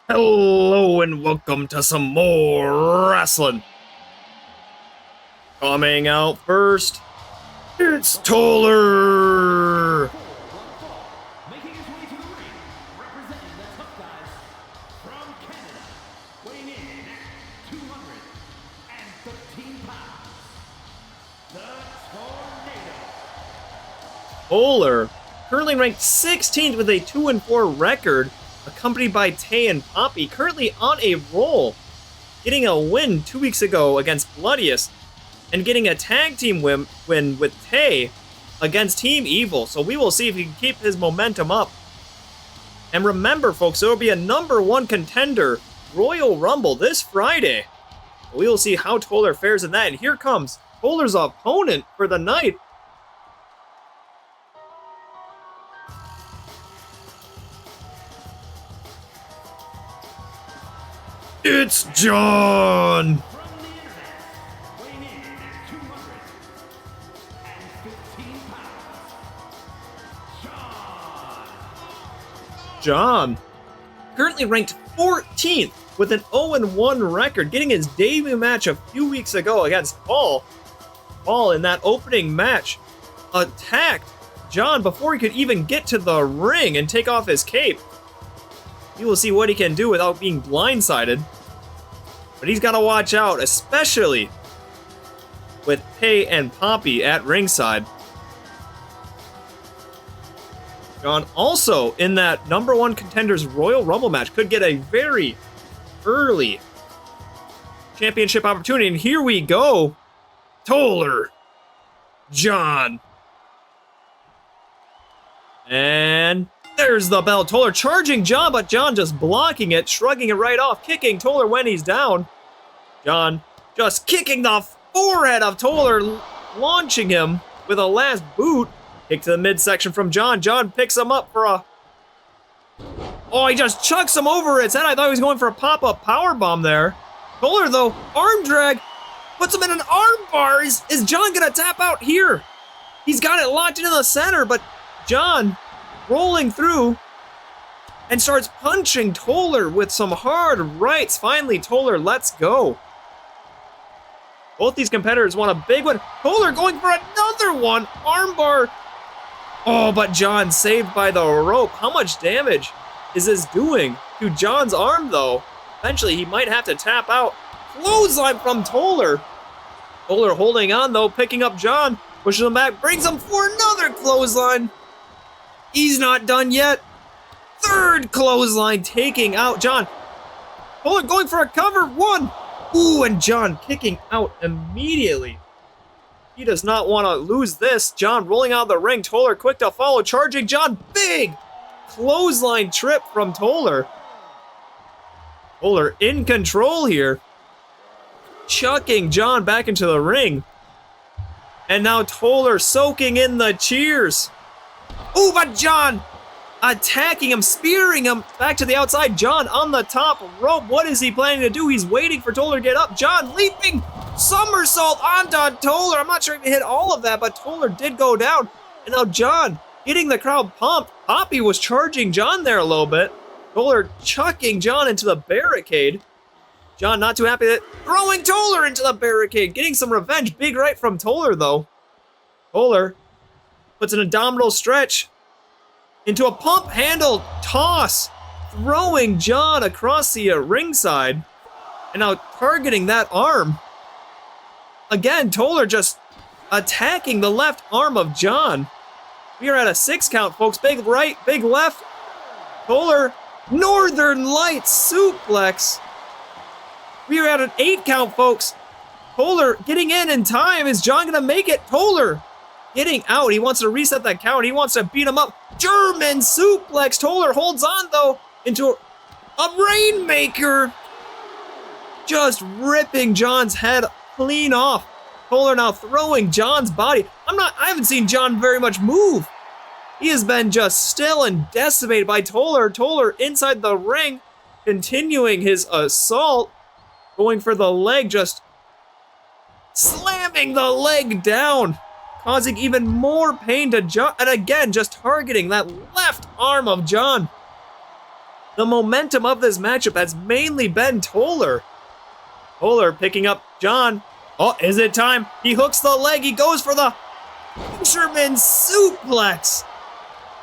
Hello and welcome to some more wrestling. Coming out first, it's Toller. Making his way to the ring, representing the tough guys from Canada, weighing in at 213 pounds, the Tornado. Toller, currently ranked 16th with a 2-4 record, accompanied by Tay and Poppy, currently on a roll, getting a win 2 weeks ago against Bloodiest, and getting a tag team win with Tay against Team Evil. So we will see if he can keep his momentum up. And remember, folks, there will be a #1 contender Royal Rumble this Friday. We will see how Toller fares in that. And here comes Toller's opponent for the night. It's John! From the internet, weighing in at 215 pounds, John, currently ranked 14th with an 0-1 record, getting his debut match a few weeks ago against Paul. Paul, in that opening match, attacked John before he could even get to the ring and take off his cape. You will see what he can do without being blindsided. But he's got to watch out, especially with Tay and Poppy at ringside. John also in that #1 contenders Royal Rumble match could get a very early championship opportunity. And here we go. Toller. John. And there's the bell. Toller charging John, but John just blocking it, shrugging it right off, kicking Toller when he's down. John just kicking the forehead of Toller, launching him with a last boot. Kick to the midsection from John. John picks him up for a... Oh, he just chucks him over its head. I thought he was going for a pop-up powerbomb there. Toller, though, arm drag, puts him in an arm bar. Is John gonna tap out here? He's got it locked into the center, but John rolling through and starts punching Toller with some hard rights. Finally, Toller lets go. Both these competitors want a big one. Toller going for another one. Armbar. Oh, but John saved by the rope. How much damage is this doing to John's arm, though? Eventually, he might have to tap out. Clothesline from Toller. Toller holding on, though, picking up John, pushes him back, brings him for another clothesline. He's not done yet. Third clothesline taking out John. Toller going for a cover. One. Ooh, and John kicking out immediately. He does not want to lose this. John rolling out of the ring. Toller quick to follow. Charging John. Big clothesline trip from Toller. Toller in control here. Chucking John back into the ring. And now Toller soaking in the cheers. Ooh, but John attacking him, spearing him back to the outside. John on the top rope. What is he planning to do? He's waiting for Toller to get up. John leaping somersault onto Toller. I'm not sure if he hit all of that, but Toller did go down. And now John getting the crowd pumped. Poppy was charging John there a little bit. Toller chucking John into the barricade. John not too happy that throwing Toller into the barricade. Getting some revenge. Big right from Toller, though. Toller puts an abdominal stretch into a pump handle toss, throwing John across the ringside, and now targeting that arm. Again, Toller just attacking the left arm of John. We are at a 6 count, folks. Big right, big left. Toller, Northern Lights suplex. We are at an 8 count, folks. Toller getting in time. Is John gonna make it? Toller getting out. He wants to reset that count. He wants to beat him up. German suplex. Toller holds on, though, into a rainmaker. Just ripping John's head clean off. Toller now throwing John's body. I haven't seen John very much move. He has been just still and decimated by Toller. Toller inside the ring, continuing his assault. Going for the leg, just slamming the leg down. Causing even more pain to John, and again, just targeting that left arm of John. The momentum of this matchup has mainly been Toller. Toller picking up John. Oh, is it time? He hooks the leg. He goes for the fisherman suplex.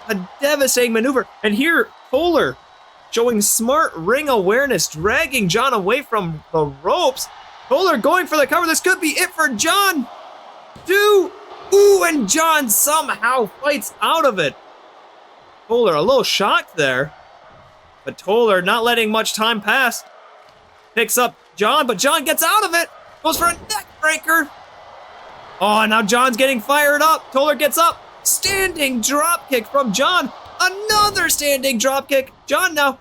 A devastating maneuver. And here, Toller showing smart ring awareness, dragging John away from the ropes. Toller going for the cover. This could be it for John. 2. Ooh, and John somehow fights out of it. Toller a little shocked there. But Toller not letting much time pass. Picks up John, but John gets out of it. Goes for a neck breaker. Oh, now John's getting fired up. Toller gets up. Standing drop kick from John. Another standing drop kick. John now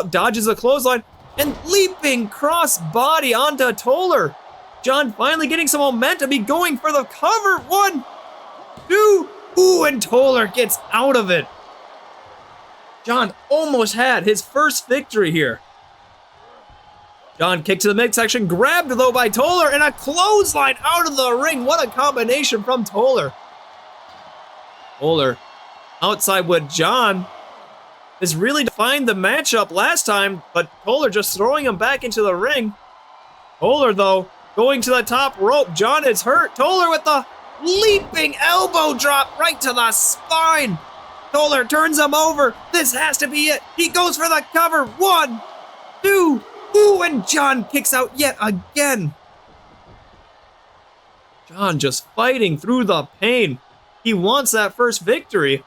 dodges a clothesline and leaping cross body onto Toller. John finally getting some momentum. He going for the cover. 1, 2. Ooh, and Toller gets out of it. John almost had his first victory here. John kicked to the midsection, grabbed though by Toller, and a clothesline out of the ring. What a combination from Toller. Toller outside with John is really defined the matchup last time, but Toller just throwing him back into the ring. Toller though going to the top rope. John is hurt. Toller with the leaping elbow drop right to the spine. Toller turns him over. This has to be it. He goes for the cover. 1, 2. Ooh, and John kicks out yet again. John just fighting through the pain. He wants that first victory.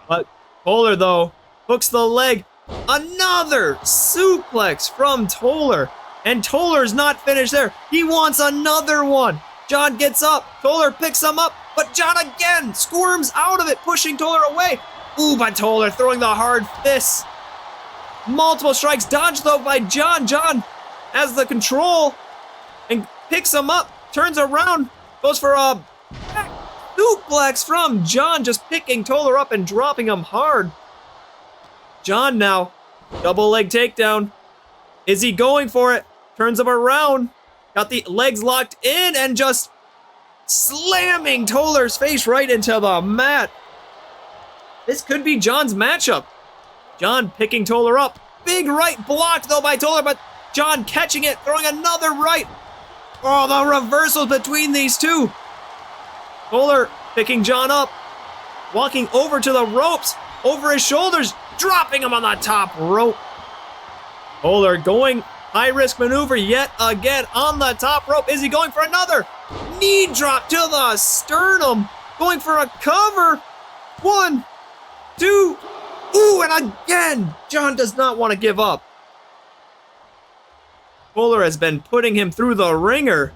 But Toller, though, hooks the leg. Another suplex from Toller. And Toller's not finished there. He wants another one. John gets up. Toller picks him up. But John again squirms out of it, pushing Toller away. Ooh, by Toller throwing the hard fists. Multiple strikes dodged though by John. John has the control and picks him up, turns around, goes for a back suplex from John, just picking Toller up and dropping him hard. John now, double leg takedown. Is he going for it? Turns him around, got the legs locked in and just slamming Toller's face right into the mat. This could be John's matchup. John picking Toller up. Big right blocked though by Toller, but John catching it, throwing another right. Oh, the reversals between these two. Toller picking John up, walking over to the ropes, over his shoulders, dropping him on the top rope. Toller going high risk maneuver yet again on the top rope. Is he going for another knee drop to the sternum? Going for a cover. 1, 2. Ooh, and again, John does not want to give up. Toller has been putting him through the ringer,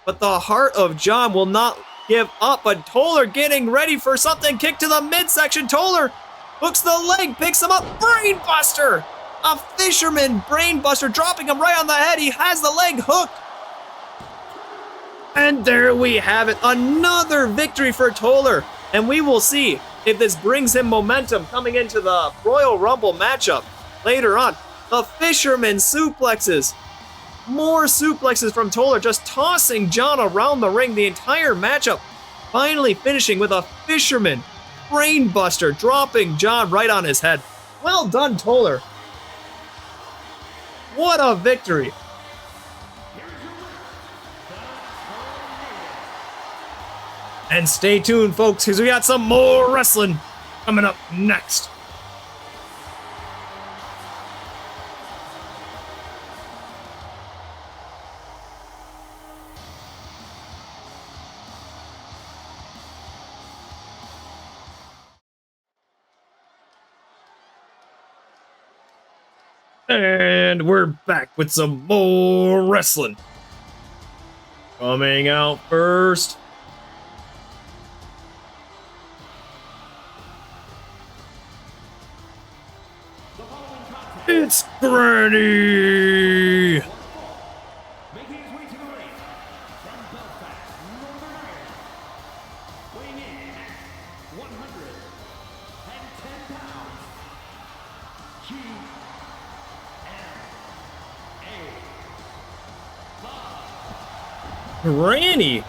but the heart of John will not give up. But Toller getting ready for something. Kick to the midsection. Toller hooks the leg, picks him up. Brainbuster! A fisherman brainbuster, dropping him right on the head. He has the leg hooked. And there we have it. Another victory for Toller. And we will see if this brings him momentum coming into the Royal Rumble matchup later on. The fisherman suplexes. More suplexes from Toller, just tossing John around the ring the entire matchup. Finally finishing with a fisherman brainbuster, dropping John right on his head. Well done, Toller. What a victory. And stay tuned, folks, because we got some more wrestling coming up next. And we're back with some more wrestling. Coming out first, it's Granny! Making his way to the ring from Belfast, Northern Ireland, weighing in at 110 pounds, Granny,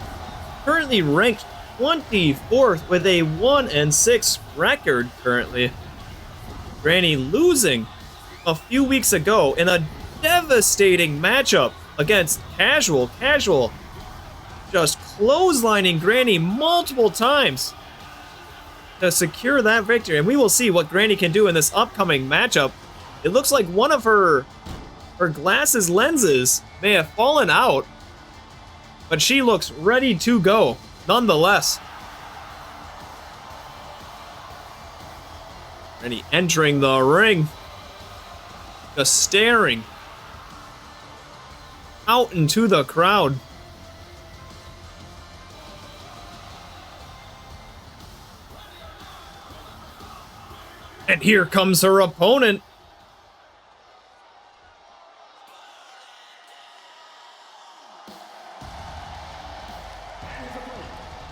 currently ranked 24th with a 1-6 record currently. Granny losing a few weeks ago in a devastating matchup against Casual. Casual just clotheslining Granny multiple times to secure that victory. And we will see what Granny can do in this upcoming matchup. It looks like one of her glasses lenses may have fallen out, but she looks ready to go nonetheless. Granny entering the ring, just staring out into the crowd. And here comes her opponent.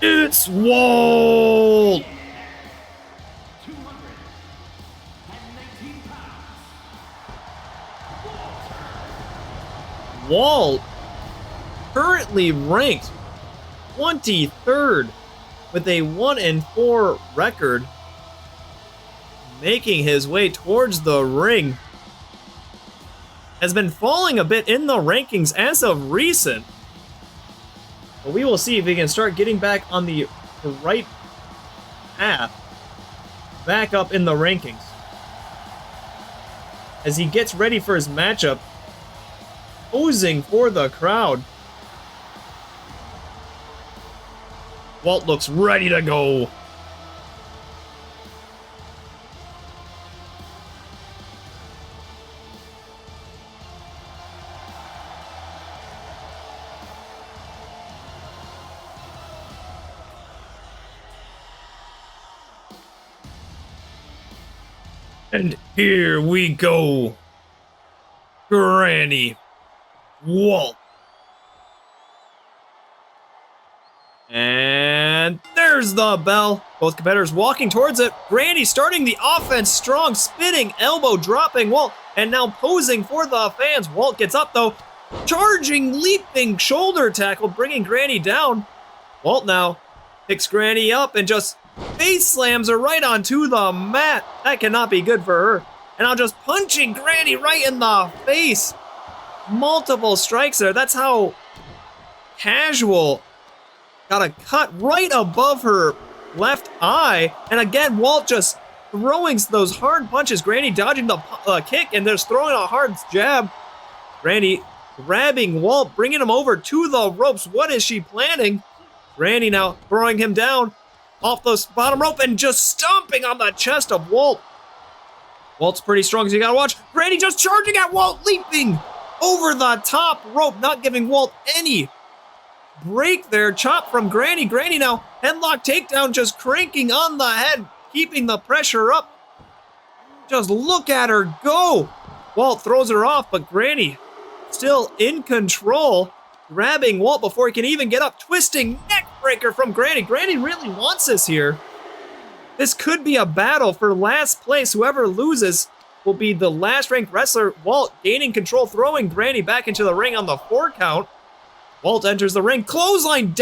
It's Walt! 219 pounds. Walt, currently ranked 23rd with a 1-4 record, making his way towards the ring. Has been falling a bit in the rankings as of recent. But we will see if he can start getting back on the right path, back up in the rankings. As he gets ready for his matchup, posing for the crowd. Walt looks ready to go. And here we go. Granny, Walt. And there's the bell. Both competitors walking towards it. Granny starting the offense strong, spinning, elbow dropping Walt, and now posing for the fans. Walt gets up though, charging, leaping shoulder tackle, bringing Granny down. Walt now picks Granny up and just face slams her right onto the mat. That cannot be good for her. And now just punching Granny right in the face. Multiple strikes there. That's how Casual got a cut right above her left eye. And again, Walt just throwing those hard punches. Granny dodging the kick and just throwing a hard jab. Granny grabbing Walt, bringing him over to the ropes. What is she planning? Granny now throwing him down off the bottom rope and just stomping on the chest of Walt. Walt's pretty strong, so you gotta watch. Granny just charging at Walt, leaping over the top rope, not giving Walt any break there. Chop from Granny. Granny now headlock takedown, just cranking on the head, keeping the pressure up. Just look at her go. Walt throws her off, but Granny still in control, grabbing Walt before he can even get up, twisting neck breaker from Granny. Granny really wants this here. This could be a battle for last place. Whoever loses will be the last ranked wrestler. Walt gaining control, throwing Granny back into the ring on the 4 count. Walt enters the ring. Clothesline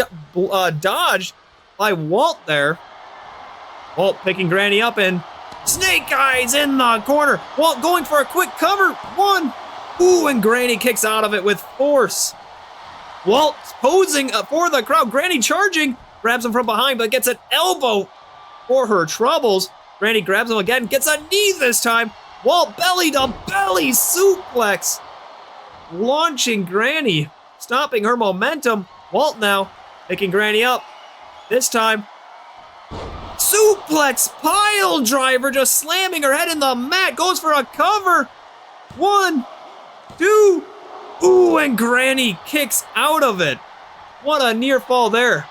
dodged by Walt there. Walt picking Granny up and snake eyes in the corner. Walt going for a quick cover. 1. Ooh, and Granny kicks out of it with force. Walt posing for the crowd. Granny charging. Grabs him from behind, but gets an elbow for her troubles. Granny grabs him again, gets a knee this time. Walt belly to belly suplex. Launching Granny, stopping her momentum. Walt now picking Granny up. This time, suplex pile driver, just slamming her head in the mat. Goes for a cover. 1, 2. Ooh, and Granny kicks out of it. What a near fall there.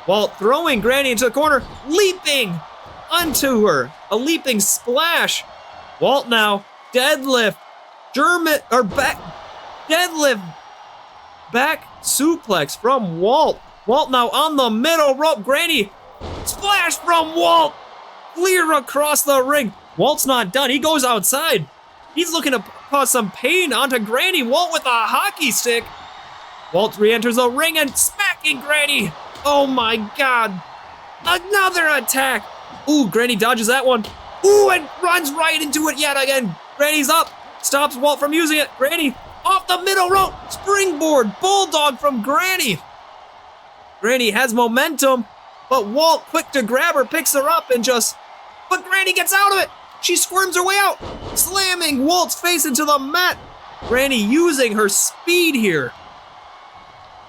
Walt throwing Granny into the corner, leaping onto her. A leaping splash. Walt now deadlift, deadlift back suplex from Walt. Walt now on the middle rope. Granny splash from Walt, clear across the ring. Walt's not done. He goes outside. He's looking to cause some pain onto Granny. Walt with a hockey stick. Walt re-enters the ring and smacking Granny. Oh my God. Another attack. Ooh, Granny dodges that one. Ooh, and runs right into it yet again. Granny's up. stops Walt from using it. Granny off the middle rope. Springboard bulldog from Granny. Granny has momentum, but Walt, quick to grab her, picks her up and but Granny gets out of it. She squirms her way out, slamming Walt's face into the mat. Granny using her speed here,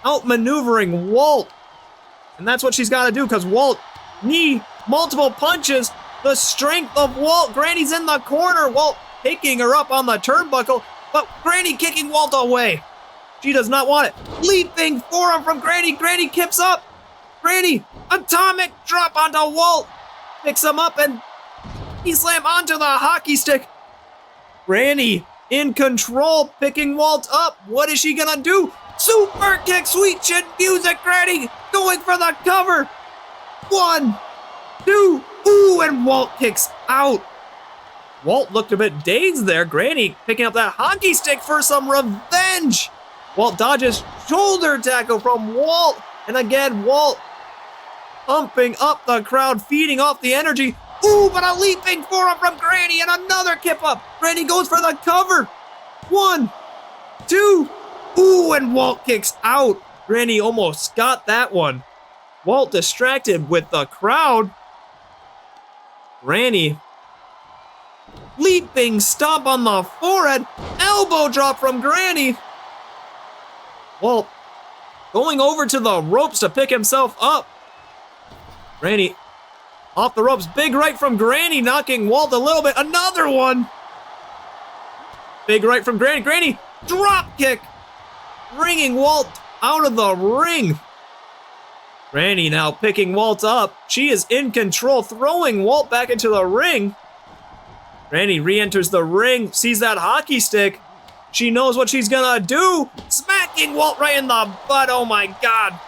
outmaneuvering Walt. And that's what she's got to do because Walt, multiple punches, the strength of Walt. Granny's in the corner. Walt picking her up on the turnbuckle, but Granny kicking Walt away. She does not want it. Leaping forearm from Granny. Granny kips up. Granny, atomic drop onto Walt. Picks him up and he slam onto the hockey stick. Granny in control, picking Walt up. What is she gonna do? Super kick, sweet chin music. Granny going for the cover. 1, 2, ooh, and Walt kicks out. Walt looked a bit dazed there. Granny picking up that hockey stick for some revenge. Walt dodges shoulder tackle from Walt. And again, Walt pumping up the crowd, feeding off the energy. Ooh, but a leaping forearm from Granny and another kip up. Granny goes for the cover. 1, 2, ooh, and Walt kicks out. Granny almost got that one. Walt distracted with the crowd. Granny leaping stomp on the forehead. Elbow drop from Granny. Walt going over to the ropes to pick himself up. Granny off the ropes. Big right from Granny, knocking Walt a little bit. Another one. Big right from Granny. Granny drop kick, bringing Walt out of the ring. Granny now picking Walt up. She is in control, throwing Walt back into the ring. Granny re-enters the ring, sees that hockey stick. She knows what she's gonna do. Smacking Walt right in the butt. Oh my God.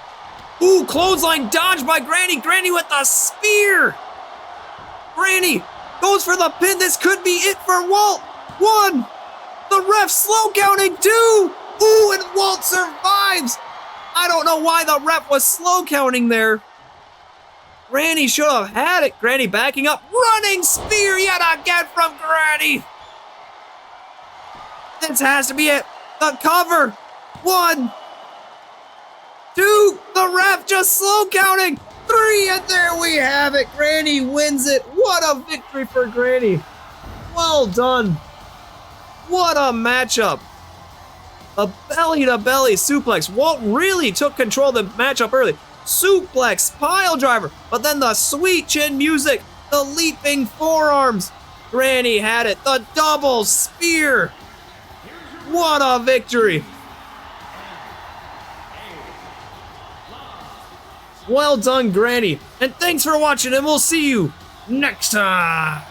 Ooh, clothesline dodge by Granny. Granny with the spear. Granny goes for the pin. This could be it for Walt. 1. The ref slow counting. 2. Ooh, and Walt survives. I don't know why the ref was slow counting there. Granny should have had it. Granny backing up. Running spear yet again from Granny. This has to be it. The cover. 1, 2. The ref just slow counting. 3, and there we have it. Granny wins it. What a victory for Granny. Well done. What a matchup. A belly-to-belly suplex. Walt really took control of the matchup early. Suplex, pile driver, but then the sweet chin music, the leaping forearms. Granny had it. The double spear. What a victory. Well done, Granny. And thanks for watching, and we'll see you next time.